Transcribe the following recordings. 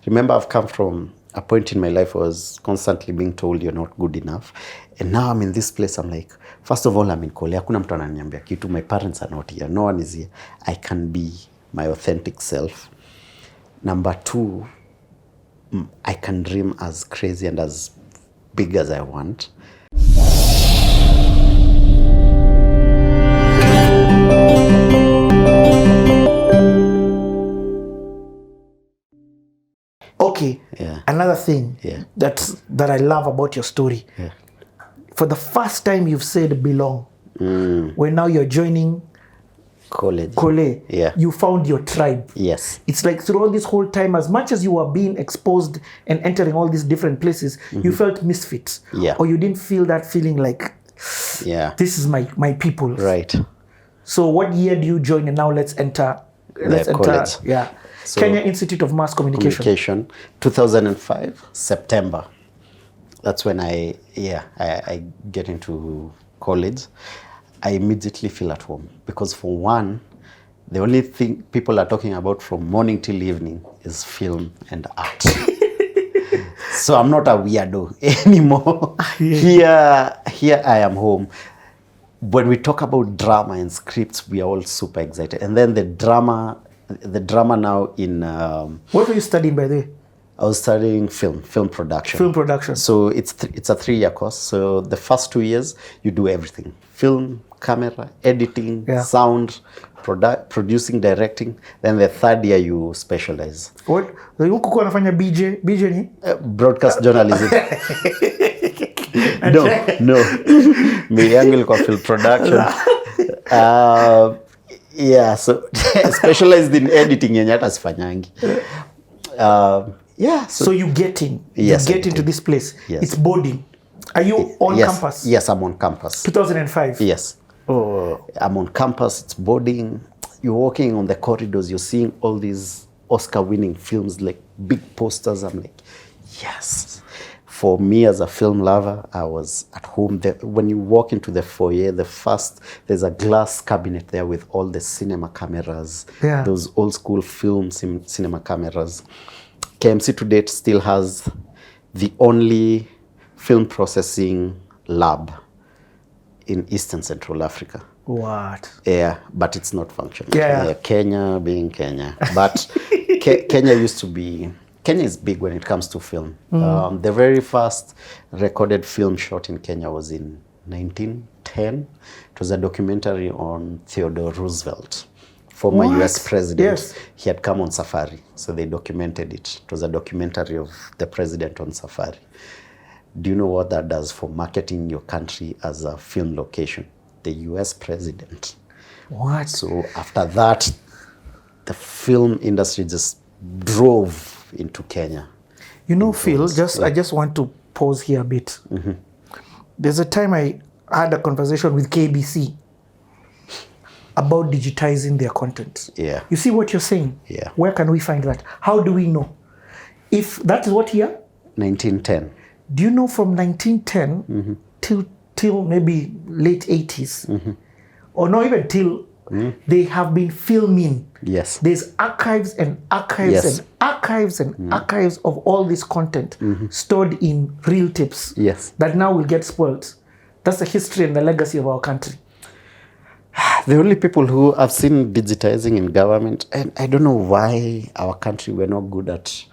remember, I've come from a point in my life where I was constantly being told you're not good enough. And now I'm in this place, I'm like, first of all, I'm in Kole. Hakuna mtu ananiambia kitu. My parents are not here. No one is here. I can be my authentic self. Number two, I can dream as crazy and as big as I want. Okay, another thing that I love about your story. For the first time you've said belong. When now you're joining college. You found your tribe. Yes. It's like throughout this whole time, as much as you were being exposed and entering all these different places, you felt misfit. Or you didn't feel that feeling like, this is my people. Right. So what year do you join, and now let's enter college. So, Kenya Institute of Mass Communication. 2005, September. That's when I get into college. I immediately feel at home because, for one, the only thing people are talking about from morning till evening is film and art. So I'm not a weirdo anymore. Here I am home. When we talk about drama and scripts, we are all super excited. And then the drama now in... What were you studying, by the way? I was studying film production. Film production. So it's a 3-year course. So the first 2 years, you do everything. Film, camera, editing, sound, producing, directing. Then the 3rd year, you specialize. What? Huku nafanya BJ ni? Broadcast journalism. No. Me yangu ilikuwa film production. So specialized in editing yenye hata sifanyangi. So you get in. Yes, you get into this place. Yes. It's boarding. Are you on campus? Yes, I'm on campus. 2005? Yes. Oh. I'm on campus, it's boarding. You're walking on the corridors, you're seeing all these Oscar-winning films, like big posters. I'm like, yes. For me as a film lover, I was at home. When you walk into the foyer, there's a glass cabinet there with all the cinema cameras. Those old school film cinema cameras. KIMC to date still has the only film processing lab in Eastern Central Africa. What? Yeah, but it's not functional. Kenya being Kenya. But Kenya is big when it comes to film. The very first recorded film shot in Kenya was in 1910. It was a documentary on Theodore Roosevelt, former US president. He had come on safari, so they documented it. It was a documentary of the president on safari. Do you know what that does for marketing your country as a film location? The US president. What? So after that, the film industry just drove into Kenya. You know, Phil, I just want to pause here a bit. There's a time I had a conversation with KBC about digitizing their content. You see what you're saying? Where can we find that? How do we know? If that is what year? 1910. Do you know from 1910 till maybe late 80s, or not even till, they have been filming. There's archives and archives and archives and archives of all this content stored in reel tapes that now will get spoiled. That's the history and the legacy of our country. The only people who have seen digitizing in government, and I don't know why our country, we're not good at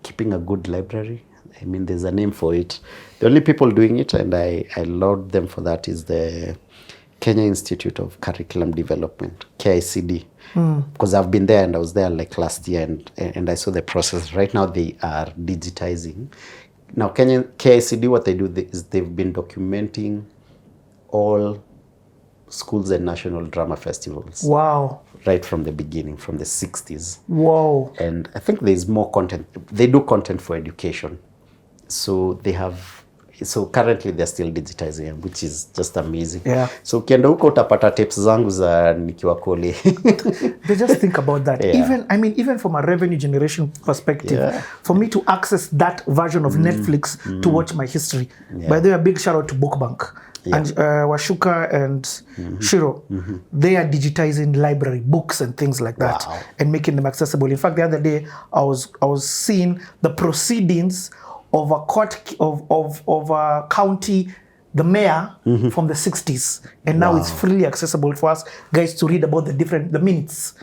keeping a good library. I mean, there's a name for it. The only people doing it, and I laud them for that, is the Kenya Institute of Curriculum Development, KICD. Because I've been there, and I was there like last year, and I saw the process. Right now, they are digitizing. Now, KICD, what they do is they've been documenting all schools and national drama festivals. Wow. Right from the beginning, from the 60s. Wow. And I think there's more content. They do content for education. So currently they're still digitizing, which is just amazing. So ukienda huko utapata tapes zangu za nikiwa Kole. They just think about that. Even from a revenue generation perspective, for me to access that version of Netflix to watch my history. By the way, a big shout out to Bookbank. and Washuka and Shiro, they are digitizing library books and things like that, and making them accessible. In fact, the other day I was seeing the proceedings of a court of a county, the mayor from the 60s, and now it's freely accessible for us guys to read about the minutes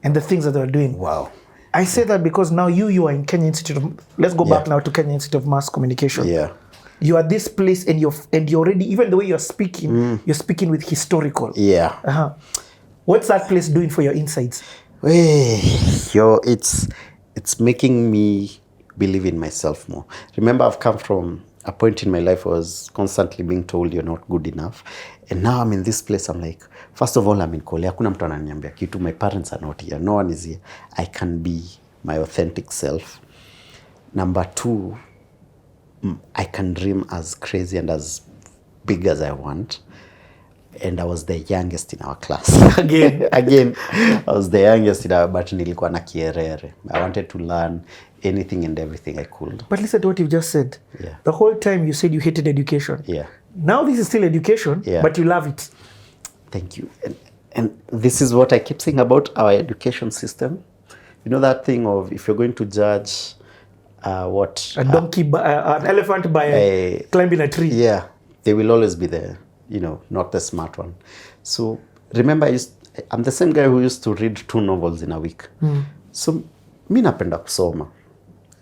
and the things that they're doing. Wow. I say that because now you are in Kenya Institute of, let's go back now to Kenya Institute of Mass Communication. Yeah. You are this place and you're already, even the way you're speaking with historical. Yeah. What's that place doing for your insides? It's making me believe in myself more. Remember, I've come from a point in my life where I was constantly being told you're not good enough. And now I'm in this place, I'm like, first of all, I'm in Kole. Hakuna mtu ananiambia kitu. My parents are not here. No one is here. I can be my authentic self. Number 2, I can dream as crazy and as big as I want. And I was the youngest in our class. Again, I was the youngest in our, but nilikuwa na kierere. I wanted to learn anything and everything I could. But listen to what you just said. Yeah. The whole time you said you hated education. Yeah. Now this is still education, but you love it. Thank you. And this is what I keep saying about our education system. You know that thing of if you're going to judge what... A donkey, an elephant by climbing a tree. Yeah. They will always be there, you know, not the smart one. So remember, I'm the same guy who used to read 2 novels in a week. So mi napenda kusoma.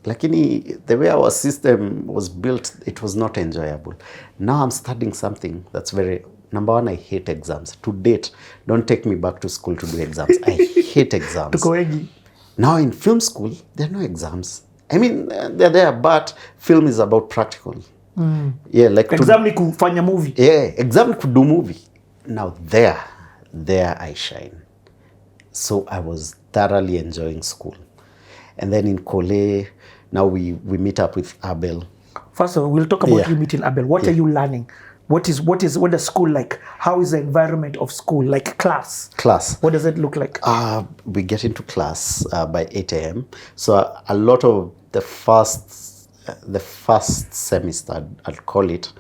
Lakini the way our system was built, it was not enjoyable. Now I'm studying something that's very... Number 1, I hate exams. To date, don't take me back to school to do exams. I hate exams. Now in film school, there are no exams. I mean, they're there, but film is about practical. Yeah, like exam ni kufanya movie. Yeah, exam ni kudu movie. Now there I shine. So I was thoroughly enjoying school. And then in Kole, now we meet up with Abel. First of all, we'll talk about you meeting Abel. What are you learning? What is school like? How is the environment of school, like class? What does it look like? We get into class by 8 a.m. So a lot of the first semester, I'll call it,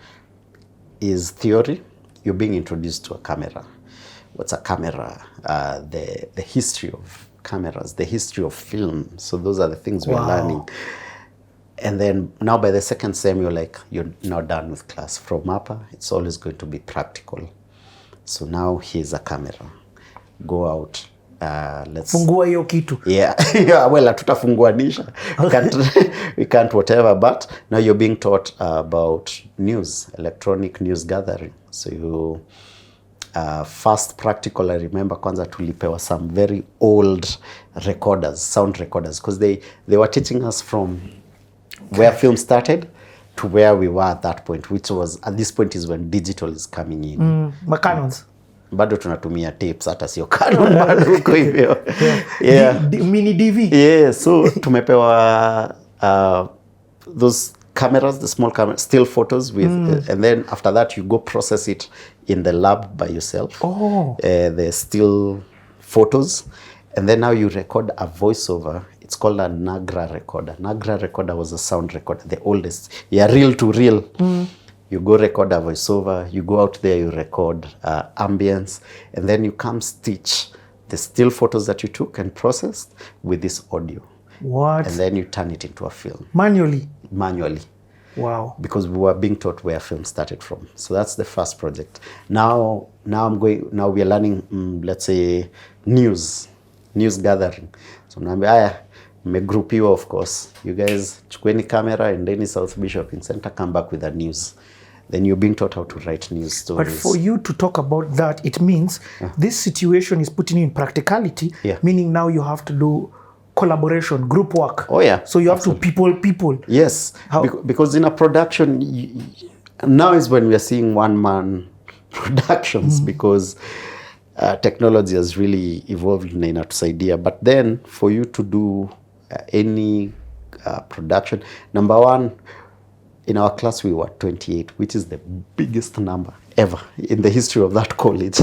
is theory. You're being introduced to a camera. What's a camera? The history of cameras, the history of film. So those are the things we're learning. And then now by the second sem, you're now done with class. From upper, it's always going to be practical. So now here's a camera. Go out. Let's fungua hiyo kitu. Yeah. Well, hatutafunguanisha. We can't whatever, but now you're being taught about news, electronic news gathering. So you first practical, I remember kwanza tulipewa some very old recorders, sound recorders, because they were teaching us from where film started to where we were at that point, which was, at this point is when digital is coming in. Canons. Bado tunatumia tapes, hata sio Canon bado uko hivyo. Yeah. Mini DV. Yeah, so tumepewa those cameras, the small cameras, still photos with, and then after that you go process it in the lab by yourself. The still photos, and then now you record a voiceover. It's called a Nagra recorder. Nagra recorder was a sound recorder, the oldest. Yeah, reel to reel. You go record a voiceover, you go out there, you record ambience, and then you come stitch the still photos that you took and processed with this audio. What? And then you turn it into a film. Manually? Manually. Wow. Because we were being taught where film started from. So that's the first project. Now we are learning, let's say, news gathering. So naambia mmegroupiwa, of course. You guys chukueni camera and then South Beach Shopping Center, come back with the news. Then you're being taught how to write news stories. But for you to talk about that, it means this situation is putting you in practicality, meaning now you have to do collaboration, group work. Oh yeah. So you have to people. Yes. Because in a production, now is when we are seeing one-man productions, because technology has really evolved in inatusaidia. But then for you to do any production, number 1, in our class we were 28, which is the biggest number ever in the history of that college.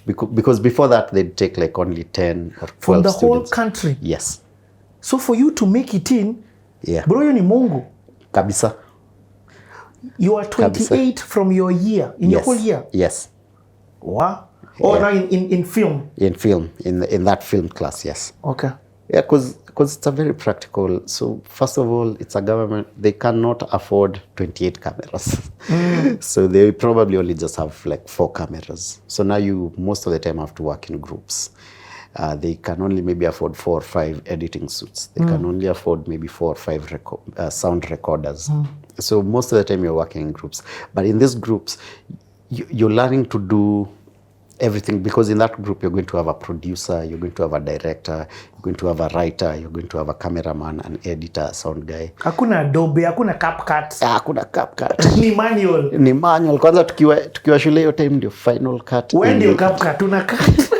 Because before that they'd take like only 10 or 12 from the students. whole country. Yes. So for you to make it in, bro, you ni Mungu. Kabisa. You are 28 from your year, in your whole year? Yes. Wow. Oh, now in film? In film, in that film class, yes. Okay. Yeah, because it's a very practical. So first of all, it's a government. They cannot afford 28 cameras. So they probably only just have like 4 cameras. So now you most of the time have to work in groups. They can only maybe afford 4 or 5 editing suits. They can only afford maybe 4 or 5 sound recorders. So most of the time you're working in groups. But in these groups, you're learning to do everything, because in that group you're going to have a producer, you're going to have a director, you're going to have a writer, you're going to have a cameraman, an editor, sound guy. Hakuna Adobe, hakuna CapCut. Hakuna CapCut. Ni manual. Ni manual. Kwanza tukiwa shule hiyo time ndio Final Cut. When ndio CapCut unacut?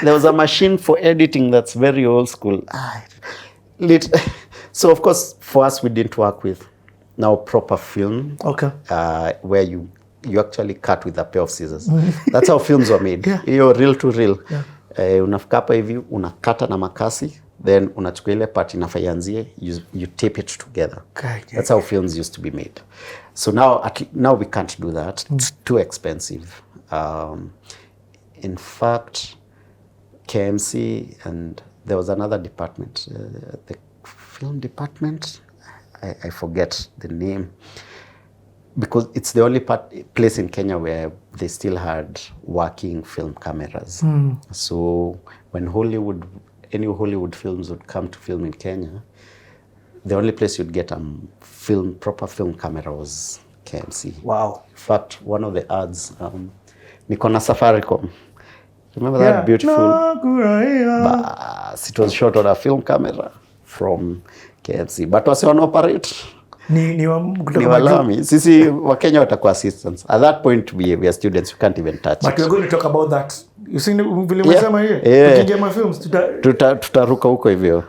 There was a machine for editing that's very old school. So of course for us we didn't work with now proper film. Okay. Where you actually cut with a pair of scissors. That's how films were made. Hiyo reel to reel. Unafika hapa hivi unakata na makasi, then unachukua ile part inafayanzie, you tape it together. That's how films used to be made. So now we can't do that. It's too expensive. In fact, KIMC, and there was another department, the film department, I forget the name, because it's the only place in Kenya where they still had working film cameras. So when any Hollywood films would come to film in Kenya, the only place you'd get proper film camera was KIMC. Wow. In fact, one of the ads, Nikona Safaricom. Remember that beautiful? It was shot on a film camera from KIMC. But wasi wana operate. Ni walami. Sisi wa Kenya watakuwa assistants. At that point we are students, we can't even touch But we're going to talk about that. You see vile msema hiyo? Tukijema films tutaruka huko hivyo.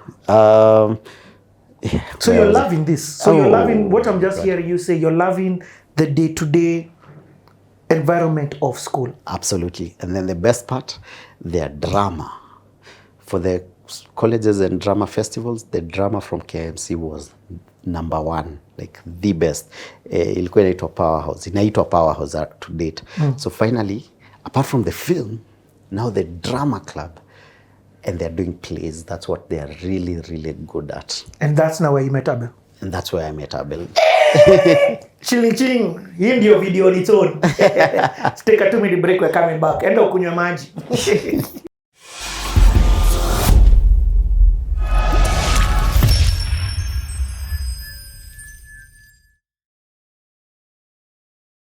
So you're loving this. So you're loving what I'm just hearing you say, you're loving the day-to-day environment of school. Absolutely. And then the best part, their drama. For the colleges and drama festivals, the drama from KIMC was #1, like the best. Ilikuwa inaitwa Powerhouse. Inaitwa Powerhouse to date. So finally, apart from the film, now the drama club, and they're doing plays. That's what they're really, really good at. And that's now where you met Abel. And that's where I met Abel. Chilling. Hii ndio video on its own. Take a 2-minute break, we're coming back. Enda ukunywa maji.